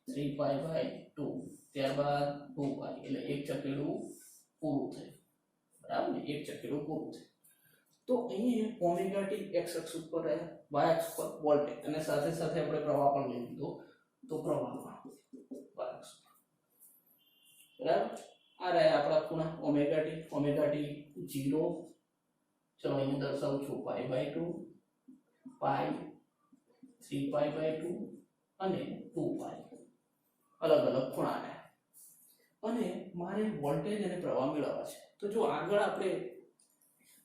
3 3π/2 ત્યારબાદ 2π એટલે એક ચકેડું પૂરું થયું બરાબર ને એક ચકેડું પૂરું થયું તો અહીંયા ઓમેગા ટી x અક્ષ ઉપર y અક્ષ પર વોલ્ટેજ અને સાથે સાથે આપણે પ્રવાહ પણ લઈ લીધો તો પ્રવાહમાં y અક્ષ પર બરાબર આ રહ્યા આપણા ખૂણા ઓમેગા ટી 0 ચલો અહીંયા દર્શાવું છું π/2 પાઈ 3π/2 અને 2π અલગ અલગ ખૂણા રહ્યા અને મારે વોલ્ટેજ અને પ્રવાહ મેળવવા છે તો જો આગળ આપણે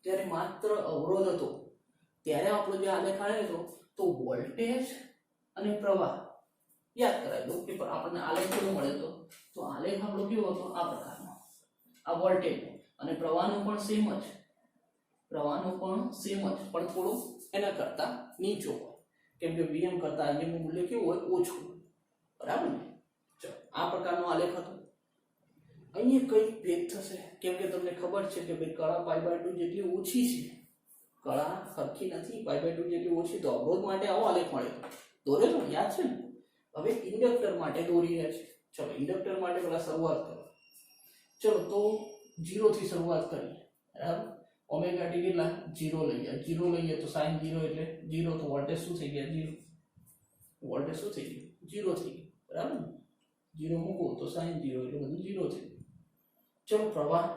જ્યારે માત્ર અવરોધ હતો ત્યારે આપણો જે આલેખ આવેલો તો વોલ્ટેજ અને પ્રવાહ યાદ કરાવી દો કે આપણને આલેખ કેવો મળ્યો તો આલેખ આપણો કેવો હતો આ પ્રકારનો આ વોલ્ટેજ અને પ્રવાહનો પણ સેમ જ પણ થોડો એના કરતા નીચો હોય કેમ કે Vm કરતા Im નું મૂલ્ય કેવું હોય ઓછું બરાબર ને ચલો આ પ્રકારનો આલેખ હતો અહીંયા કઈ ભેદ થશે કેમ કે તમને ખબર છે કે ભાઈ કળા π/2 જેટલી ઓછી છે કળા સરખી નથી π/2 જેટલી ઓછી તો અવરોધ માટે આવો આલેખ મળ્યો દોરેલો યાદ છે ને હવે ઇન્ડક્ટર માટે દોરી રહ્યા છે ચલો ઇન્ડક્ટર માટે પહેલા શરૂઆત કરો ચલો તો 0 થી શરૂઆત કરીએ બરાબર ઓમેગા ટી કેટલા 0 લઈએ તો sin 0 એટલે 0 તો વોલ્ટેજ શું થઈ ગયા 0 વોલ્ટેજ શું થઈ ગયું 0 થઈ ગયું બરાબર 0 મૂકો તો sin 0 એટલે બધું 0 થઈ ગયું ચલો પ્રવાહ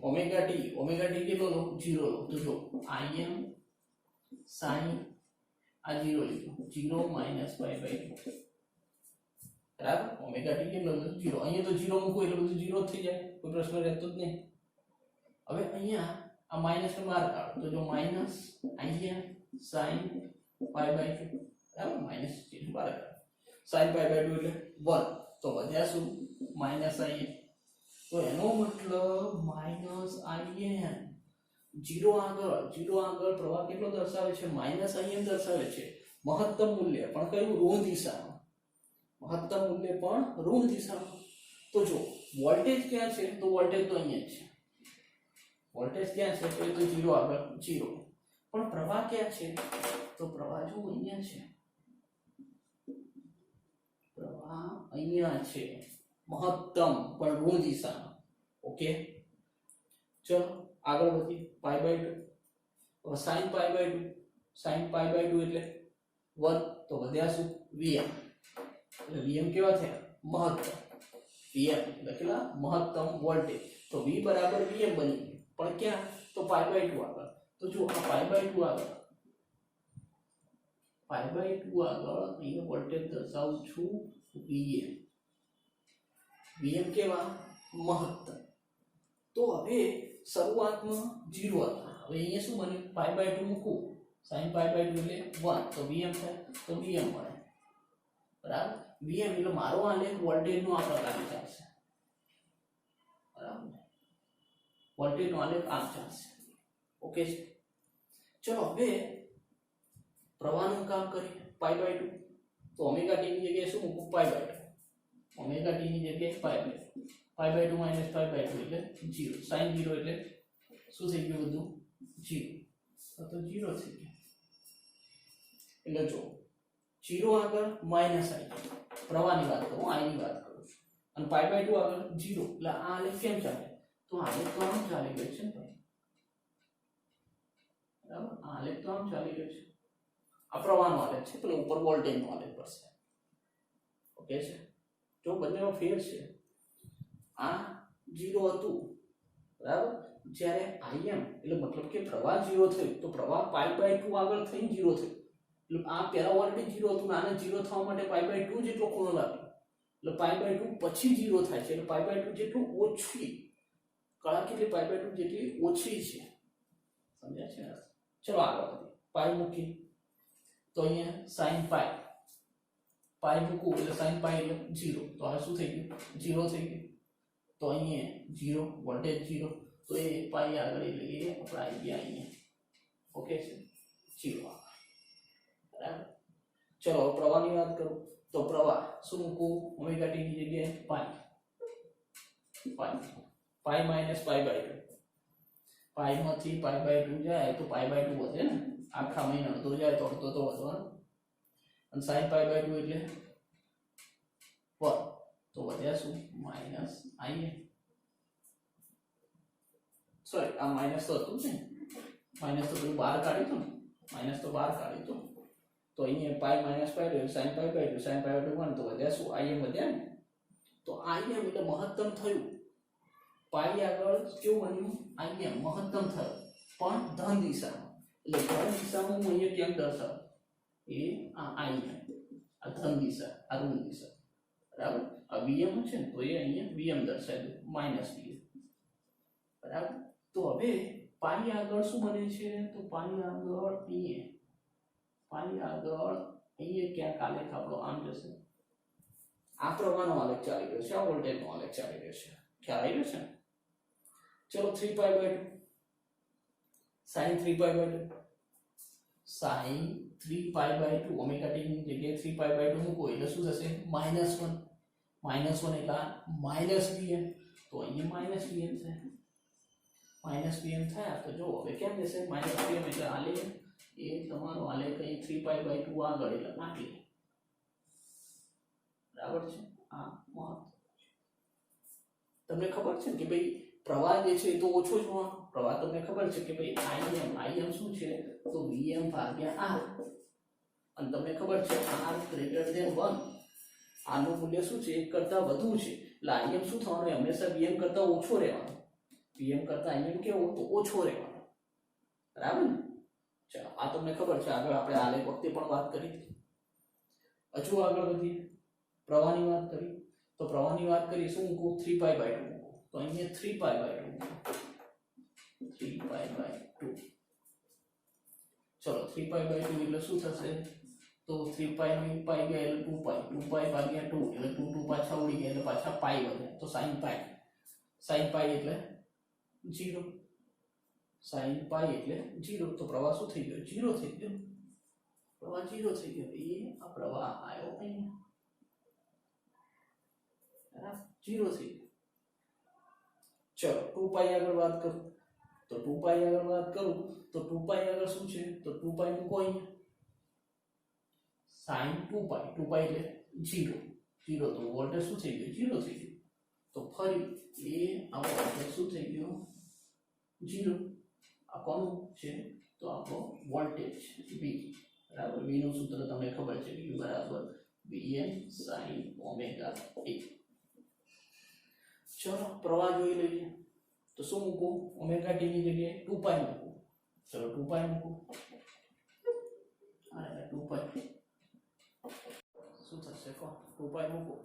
ઓમેગા ટી કેટલો લો 0 લો તો જો Im sin આ 0 લીધો 0 - π/2 બરાબર ઓમેગા ટી કેટલો 0 અહીંયા તો 0 મૂકો એટલે બધું 0 થઈ જાય કોઈ પ્રશ્ન રહેતો જ નહીં હવે અહીંયા આ માઈનસ ને બહાર કાઢો તો જો માઈનસ અહીંયા sin π/2 બરાબર માઈનસ ચિહ્ન બહાર કાઢો sin π/2 એટલે 1 તો વધ્યા શું માઈનસ im તો એનો મતલબ માઈનસ im 0 આગળ પ્રવાહ કેટલો દર્શાવે છે માઈનસ im દર્શાવે છે મહત્તમ મૂલ્ય પણ કયું ઋણ દિશામાં મહત્તમ મૂલ્ય પણ ઋણ દિશામાં તો જો વોલ્ટેજ ક્યાં છે તો વોલ્ટેજ તો અહીંયા છે વોલ્ટેજ ક્યાં છે તો એ તો 0 આગળ 0 પણ પ્રવાહ ક્યાં છે તો પ્રવાહ જો અહીંયા છે પ્રવાહ અહીંયા છે મહત્તમ પણ ઋણ દિશામાં ઓકે ચલો આગળ વધીએ π/2 sin π/2 એટલે 1 તો વધ્યા શું Vm એટલે Vm કેવા થયા મહત્તમ Vm એટલે કેટલા મહત્તમ વોલ્ટેજ તો V બરાબર Vm બની ગયું પણ ક્યાં તો π/2 આગળ તો જો આ π/2 આગળ અહીંયા વોલ્ટેજ દર્શાવું છું Vm કેવા મહત્તમ તો હવે શરૂઆતમાં 0 હતા હવે અહીંયા શું બન્યું π/2 મૂકું sin π/2 એટલે 1 તો Vm થાય તો Vm મળે બરાબર Vm એટલે મારો આલેખ વોલ્ટેજનો આ પ્રકારનો ચાલશે બરાબર વોલ્ટેજનો આલેખ આમ ચાલશે ઓકે ચલો હવે પ્રવાહનું કામ કરીએ π/2 તો ઓમેગા ટી ની જગ્યાએ શું મૂકું π/2 ઓમેગા ટી ની જગ્યાએ π/2 - π/2 એટલે 0 sin 0 એટલે શું થઈ ગયું બધું 0 તો 0 થઈ ગયું એટલે જો 0 આગળ માઈનસ i પ્રવાહની વાત કરું i ની વાત કરું છું અને π/2 આગળ 0 એટલે આ આલેખ કેમ ચાલે તો આલેખ તો આમ ચાલી ગયો છે ભાઈ બરાબર આલેખ તો આમ ચાલી ગયો છે આ પ્રવાહનો આલેખ છે પેલો ઉપર વોલ્ટેજનો આલેખ પડશે ઓકે છે જો બંનેમાં ફેર છે આ 0 હતું બરાબર જ્યારે Im એટલે મતલબ કે પ્રવાહ 0 થયો તો પ્રવાહ π/2 આગળ થઈને 0 થયો એટલે આ પહેલા ઓલરેડી 0 હતું આને 0 થવા માટે π/2 જેટલો ખૂણો લાગ્યો એટલે π/2 પછી 0 થાય છે એટલે π/2 જેટલું ઓછી કળા કેટલી π/2 જેટલી ઓછી છે સમજ્યા છે ચલો આગળ વધીએ પાઈ મૂકી તો અહીંયા sin પાઈ મૂકું એટલે sin એટલે 0 તો આ શું થઈ ગયું 0 થઈ ગયું તો અહીંયા 0 વોલ્ટેજ 0 તો એ પાઈ આગળ એટલે એ આપણે આવી ગયા અહીંયા ઓકે છે 0 બરાબર ચલો પ્રવાહની વાત કરું તો પ્રવાહ શું મૂકું ઓમેગા ટી ની જગ્યાએ પાઈ માઈનસ π/2 પાઈ માંથી π/2 જાય તો π/2 વધે ને આખા મહિના અડધો જાય તો અડધો તો વધવાનો અને sin π/2 એટલે તો વધ્યા શું માઇનસ આઈએ સોરી આ માઇનસ તો હતું ને માઇનસ તો પેલું બહાર કાઢ્યું હતું ને માઇનસ તો બહાર કાઢ્યું હતું તો અહીંયા પાઈ માઇનસ પાઈ રહ્યું sine pi by 2 sine pi by 2 1 તો વધ્યા શું આઈએ વધ્યા ને તો આઈએ એટલે મહત્તમ થયું પાઈ આગળ કેવું બન્યું આઈએ મહત્તમ થયું પણ ધન દિશામાં એટલે ધન દિશામાં હું અહીંયા કેમ દર્શાવું એ આ આઈએ આ ધન દિશા આ ઋણ દિશા બરાબર આ vm છે ને તો એ અહીંયા vm દર્શાવી દઉં માઇનસ vm બરાબર તો હવે પાઈ આગળ શું બને છે તો પાઈ આગળ અહીંયા ક્યાંક આલેખ આપણો આમ જશે આ પ્રવાહનો આલેખ ચાલી રહ્યો છે આ વોલ્ટેજનો આલેખ ચાલી રહ્યો છે ખ્યાલ આવી રહ્યો છે ચલો 3 pi by 2 sin 3 pi by 2 sin 3 pi by 2 omega t ની જગ્યાએ 3 પાઈ બાય 2 મૂકો એટલે શું થશે -1 એટલે માઇનસ vm તો અહીંયા માઇનસ vm છે માઇનસ vm થાય તો જો હવે કેમ જશે માઇનસ vm એટલે આલેખ એ તમારો આલેખ અહીં 3 પાઈ બાય 2 આગળ એટલે નાખી બરાબર છે આ મહત્વ તમને ખબર છે કે ભાઈ પ્રવાહ જે છે એ તો ઓછો જ હોવાનો પ્રવાહ તમને ખબર છે કે ભાઈ im શું છે તો vm ભાગ્યા r અને તમને ખબર છે r ગ્રેટર ધેન 1 આનું મૂલ્ય શું છે 1 કરતા વધુ છે એટલે im શું થવાનું હંમેશા vm કરતા ઓછો રહેવાનો vm કરતા im કેવો તો ઓછો રહેવાનો બરાબર ને ચાલો આ તમને ખબર છે આગળ આપણે આલેખ વખતે પણ વાત કરી હજુ આગળ વધીએ પ્રવાહની વાત કરી તો પ્રવાહની વાત કરીએ શું મૂકું 3 પાઈ બાય 2 મૂકું તો અહીંયા 3 પાઈ બાય 2 3 પાઈ બાય 2 ચલો 3 પાઈ બાય 2 એટલે શું થશે તો 3 પાઈ નો 1 પાઈ ગયા એટલે 2 પાઈ ભાગ્યા 2 એટલે 2 પાછા ઉડી ગયા એટલે પાછા પાઈ વધે તો sin પાઈ એટલે 0 sin પાઈ એટલે 0 તો પ્રવાહ શું થઈ ગયો 0 થઈ ગયો પ્રવાહ 0 થઈ ગયો એ આ પ્રવાહ આવ્યો અહીંયા 0 થઈ ગયો ચલો 2 પાઈ આગળ વાત કરું તો 2 પાઈ આગળ વાત કરું તો 2 પાઈ આગળ શું છે તો 2 પાઈ મૂકો અહીંયા sin 2 પાઈ એટલે 0 તો વોલ્ટેજ શું થઈ ગયો 0 થઈ ગયો તો ફરી એ આ વોલ્ટેજ શું થઈ ગયો 0 આ કોનું છે તો આપણો વોલ્ટેજ v બરાબર v નું સૂત્ર તમને ખબર છે v બરાબર vm sin ઓમેગા t ચલો પ્રવાહ જોઈ લઈએ તો શું મૂકું ઓમેગા t ની જગ્યાએ 2 પાઈ મૂકું ચલો 2 પાઈ મૂકું અને 2 પાઈ શું થશે કો 2 પાઈ મૂકું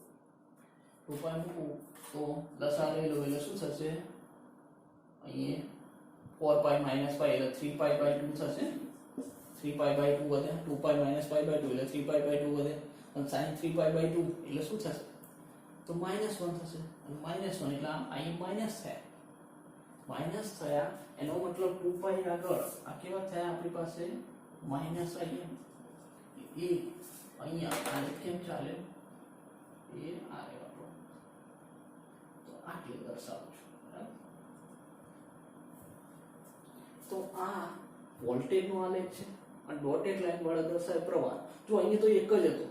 તો લસા લઈ લો એટલે શું થશે અહીંયા 4 પાઈ માઇનસ પાઈ એટલે 3 પાઈ બાય 2 થશે 3 પાઈ બાય 2 વધે 2 પાઈ માઇનસ પાઈ બાય 2 એટલે 3 પાઈ બાય 2 વધે અને sin 3 પાઈ બાય 2 એટલે શું થશે તો -1 થશે અને -1 એટલે અહીં માઇનસ થયા એનો મતલબ 2 પાઈ આગળ આ કેવા થયા આપણી પાસે માઇનસ અહીંયા આ કેમ ચાલે એ આ રહ્યો તો આટલે દર્શાવું છું બરાબર તો આ વોલ્ટેજ નો આલેખ છે અને ડોટેડ લાઈન વાળા દર્શાવે પ્રવાહ જો અહીંયા તો એક જ હતો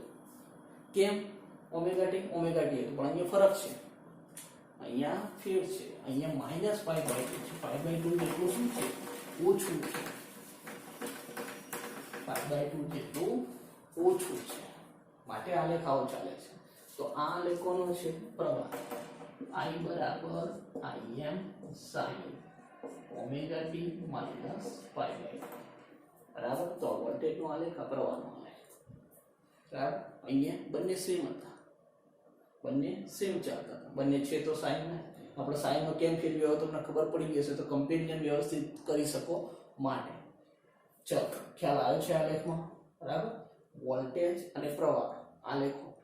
કેમ ઓમેગા t હતું પણ અહીંયા ફરક છે અહીંયા ફેર છે અહીંયા -π/2 છે π/2 જેટલું શું છે ઓછું છે π/2 જેટલું ઓછું છે માટે આલેખ આવો ચાલે છે તો આ આલેખોનો છે પ્રવાહ I બરાબર Im sin ઓમેગા t -π/2 બરાબર તો વોલ્ટેજ નો આલેખ આ પ્રવાહનો આલેખ બરાબર અહીંયા બંને સેમ હતા બંને સેમ ચાલતા હતા બંને છે તો સાઈન ને આપણે સાઈન નો કેમ ફેરવ્યો હોય તમને ખબર પડી ગઈ હશે તો કમ્પેરિઝન વ્યવસ્થિત કરી શકો માટે ચલો ખ્યાલ આવે છે આલેખમાં બરાબર વોલ્ટેજ અને પ્રવાહ આલેખો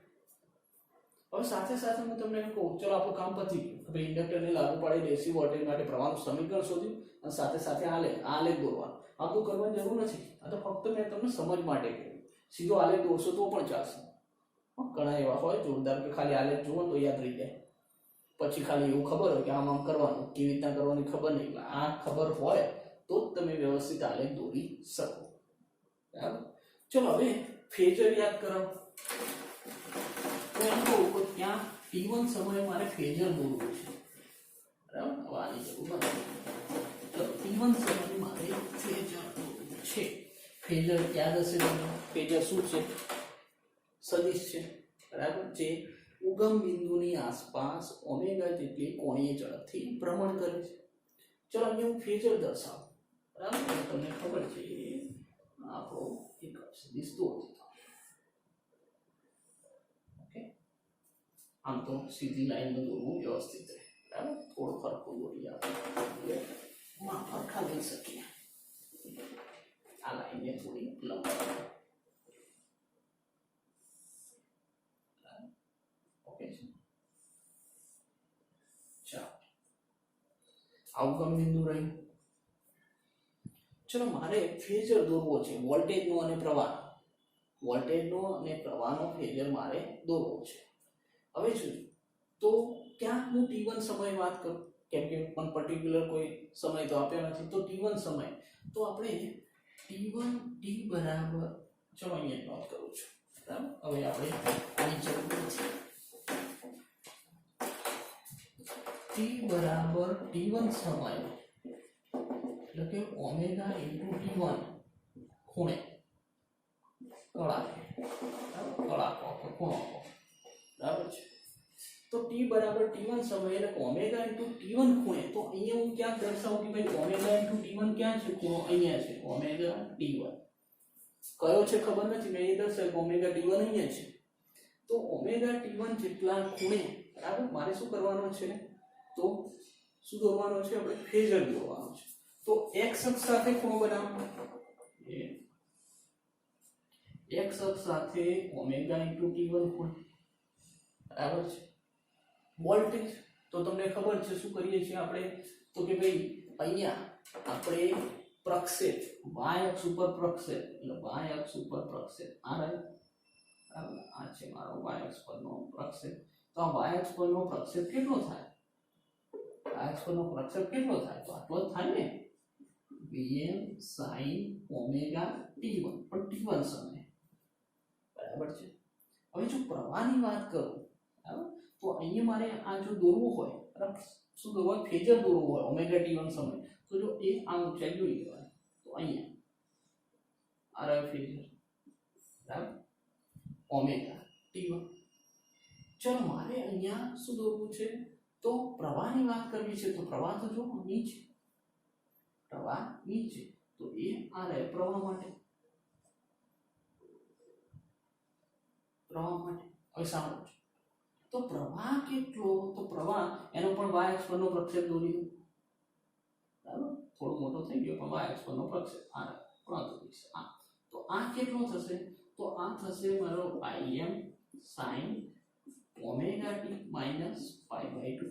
હવે સાથે સાથે હું તમને એમ કહું ચલો આપણું કામ પતી ગયું હવે ઇન્ડક્ટરને લાગુ પાડી એસી વોલ્ટેજ માટે પ્રવાહનું સમીકરણ શોધ્યું અને સાથે સાથે આલેખ દોરવાનો આ તો કરવાની જરૂર નથી આ તો ફક્ત મેં તમને સમજ માટે કહ્યું સીધો આલેખ દોરશો તો પણ ચાલશે ઘણા એવા હોય જોરદાર કે ખાલી આલેખ જુઓ તો યાદ રહી જાય પછી ખાલી એવું ખબર હોય કે આમ કરવાનું કેવી રીતના કરવાની ખબર નહીં આ ખબર હોય તો જ તમે વ્યવસ્થિત આલેખ દોરી શકો બરાબર ચલો હવે ફેઝર યાદ કરાવો તો હું એમ કહું કે ત્યાં t1 સમયે મારે ફેઝર દોરવું છે, બરાબર. હવે આની જરૂર નથી. તો t1 સમયે મારે ફેઝર દોરવું છે. ફેઝર યાદ હશે તમને, ફેઝર શું છે? સદિશ છે, બરાબર, જે ઉગમ બિંદુની આસપાસ ઓમેગા જેટલી કોણીય ઝડપથી ભ્રમણ કરે છે. ચલો હવે હું ફેઝર દર્શાવું, બરાબર. તમને ખબર છે આપણો એક સદિશ દોરજો. ઓકે, આમ તો સીધી લાઈનમાં દોરવું વ્યવસ્થિત રહે, બરાબર. થોડો ફરકો દોરી આપણે માપા લઈ શકીએ. આ લાઈને થોડી લંબાવી. ઓકે, ચાલો અવગમ બિંદુ રહ્યું. ચલો મારે ફેઝર દોરવો છે, વોલ્ટેજનો અને પ્રવાહ, વોલ્ટેજનો અને પ્રવાહનો ફેઝર મારે દોરવો છે. હવે જોઈએ તો ક્યાં હું t1 સમય વાત કરું, કેમ કે પણ પર્ટિક્યુલર કોઈ સમય તો આપ્યો નથી, તો t1 સમય તો આપણે t1 t બરાબર, ચલો અહીંયા નોટ કરું છું, બરાબર. હવે આપણે આની જરૂર છે t બરાબર t1 સમય એટલે કે ઓમેગા ઇન્ટુ t1 ખૂણે કલાકે, કલાકો ખૂણો, બરાબર છે. તો t બરાબર t1 સમય એટલે ઓમેગા ઇન્ટુ t1 ખૂણે. તો અહીંયા હું ક્યાં દર્શાવું કે ભાઈ ઓમેગા ઇન્ટુ t1 ક્યાં છે? ખૂણો અહીંયા છે, ઓમેગા t1 કયો છે ખબર નથી, મેં એ દર્શાવ્યું ઓમેગા t1 અહીંયા છે. તો ઓમેગા t1 જેટલા ખૂણે, બરાબર, મારે શું કરવાનો છે? તો શું દોરવાનો છે? આપણે ફેઝર દોરવાનો છે. તો x અક્ષ સાથે ખૂણો બનાવો, x અક્ષ સાથે ઓમેગા ઇન્ટુ t1 ખૂણો, બરાબર છે. વોલ્ટેજ તો તમને ખબર છે શું કરીએ છીએ આપણે, તો કે ભાઈ અહીંયા આપણે પ્રક્ષેપ y અક્ષ ઉપર પ્રક્ષેપ, એટલે y અક્ષ ઉપર પ્રક્ષેપ આ રહ્યો, બરાબર. આ છે મારો y અક્ષ પરનો પ્રક્ષેપ. તો આ y અક્ષ પરનો પ્રક્ષેપ કેટલો થાય? y અક્ષ પરનો પ્રક્ષેપ કેટલો થાય? તો આટલો જ થાય ને, Vm sin ઓમેગા t1, પણ t1 સમય, બરાબર છે. હવે જો પ્રવાહની વાત કરું, બરાબર, તો અહીંયા મારે આ જો દોરવું હોય, બરાબર, શું દોરવું? ફેઝર દોરવું હોય ઓમેગા t1 સમય, તો જો એ આ ઊંચાઈ દોરી લેવાય, તો અહીંયા આ રહ્યો ફેઝર, બરાબર, ઓમેગા t1. ચલો મારે અહીંયા શું દોરવું છે? તો પ્રવાહની વાત કરવી છે. તો પ્રવાહ તો જો નીચે, પ્રવાહ નીચે, તો એ આ રહે પ્રવાહ માટે, પ્રવાહ માટે. હવે સાંભળો, તો પ્રવાહ કેટલો? તો પ્રવાહ એનો પણ y અક્ષ પરનો પ્રક્ષેપ દોરી દો, બરાબર. થોડો મોટો થઈ ગયો પણ y અક્ષ પરનો પ્રક્ષેપ આ દોરીશ. આ તો આ કેટલો થશે? તો આ થશે મારો Im sin omega t minus π/2,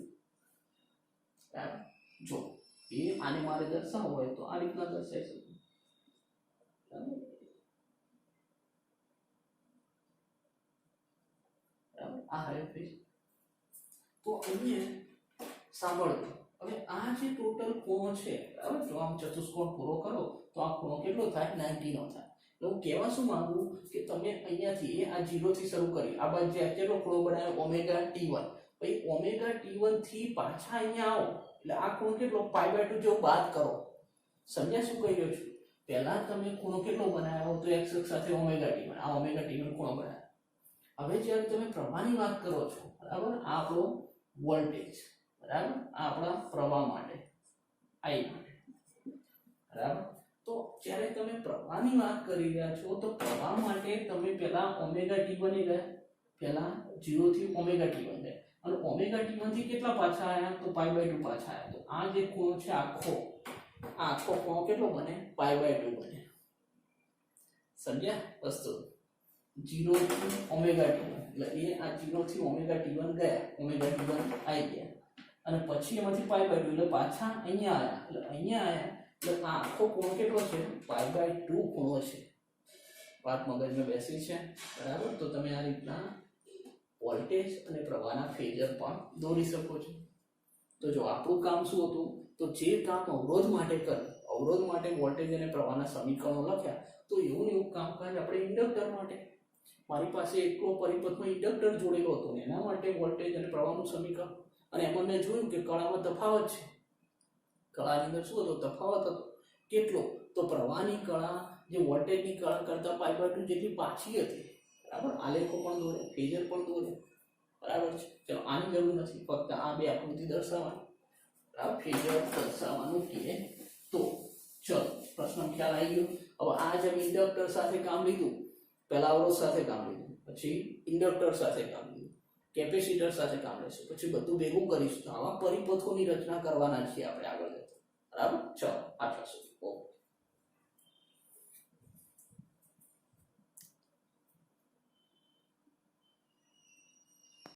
બરાબર. જો એ આને મારે દર્શાવવું હોય તો આ રીતના દર્શાવી શકું, બરાબર. આ હવે તો અહીંયા સાંભળો, હવે આ જે ટોટલ ખૂણો છે, બરાબર, જો આમ ચતુષ્કોણ પૂરો કરો તો આ ખૂણો કેટલો થાય? 90 નો થાય. હું કહેવા શું માંગુ કે તમે અહીંયાથી આ 0 થી શરૂ કરી આ બાજુ કેટલો ખૂણો બનાવ્યો? Omega t1. પછી ઓમેગા t1 થી પાછા અહીંયા આવો એટલે આ ખૂણો કેટલો? π/2 જેવો બાદ કરો. સમજ્યા શું કહી રહ્યો છું? પહેલા તમે ખૂણો કેટલો બનાવ્યો? તો x અક્ષ સાથે ઓમેગા t1, આ ઓમેગા t1 ખૂણો બનાવ્યો. હવે જ્યારે તમે પ્રવાહની વાત કરો છો, બરાબર, આ આપણો વોલ્ટેજ, બરાબર, આ આપણા પ્રવાહ માટે, I માટે, બરાબર. તો જ્યારે તમે પ્રવાહની વાત કરી રહ્યા છો તો પ્રવાહ માટે તમે પહેલા ઓમેગા t1 ની ગયા, પહેલા 0 થી ઓમેગા t1 ગયા, અને ઓમેગા t1 થી કેટલા પાછા આવ્યા? તો π/2 પાછા આવ્યા. તો આ જે ખૂણો છે આખો ખૂણો કેટલો બને? π/2 બને. સમજ્યા વસ્તુ? 0 થી ઓમેગા t1 એટલે એ આ 0 થી ઓમેગા t1 ગયા, ઓમેગા t1 આવી ગયા, અને પછી એમાંથી π/2 એટલે પાછા અહીંયા આવ્યા, એટલે અહીંયા આવ્યા એટલે આ આખો ખૂણો કેટલો છે? π/2 ખૂણો છે. વાત મગજમાં બેસી છે, બરાબર. તો તમે આ રીતના વોલ્ટેજ અને પ્રવાહના ફેઝર પણ દોરી શકો છો. તો જો આપણું કામ શું હતું? તો જે કામ અવરોધ માટે કર્યું, અવરોધ માટે વોલ્ટેજ અને પ્રવાહના સમીકરણો લખ્યા, તો એવું ને એવું કામકાજ આપણે ઇન્ડક્ટર માટે. મારી પાસે એકલો પરિપથમાં ઇન્ડક્ટર જોડેલો હતો ને એના માટે વોલ્ટેજ અને પ્રવાહનું સમીકરણ, અને એમાં મેં જોયું કે કળામાં તફાવત છે. કળાની અંદર શું હતો? તફાવત હતો. કેટલો? તો પ્રવાહની કળા જે વોલ્ટેજની કળા કરતાં π/2 જેટલી પાછી હતી. બરાબર, આલેખો પણ દોરે, ફેઝર પણ દોરે. બરાબર છે. ચલો, આની જરૂર નથી, ફક્ત આ બે આકૃતિ દર્શાવવાની. બરાબર, ફેઝર દર્શાવવાનું કે તો ચલો પ્રશ્ન ખ્યાલ આવી ગયો. હવે આ જેમ ઇન્ડક્ટર સાથે કામ લીધું, પહેલા અવરોધ સાથે કામ લીધું, પછી ઇન્ડક્ટર સાથે કામ લીધું, કેપેસિટર સાથે કામ લેશું, પછી બધું ભેગું કરીશું. તો આવા પરિપથોની રચના કરવાના છીએ આપણે આગળ જતા. બરાબર, ચલો આટલા સુધી. ઓકે.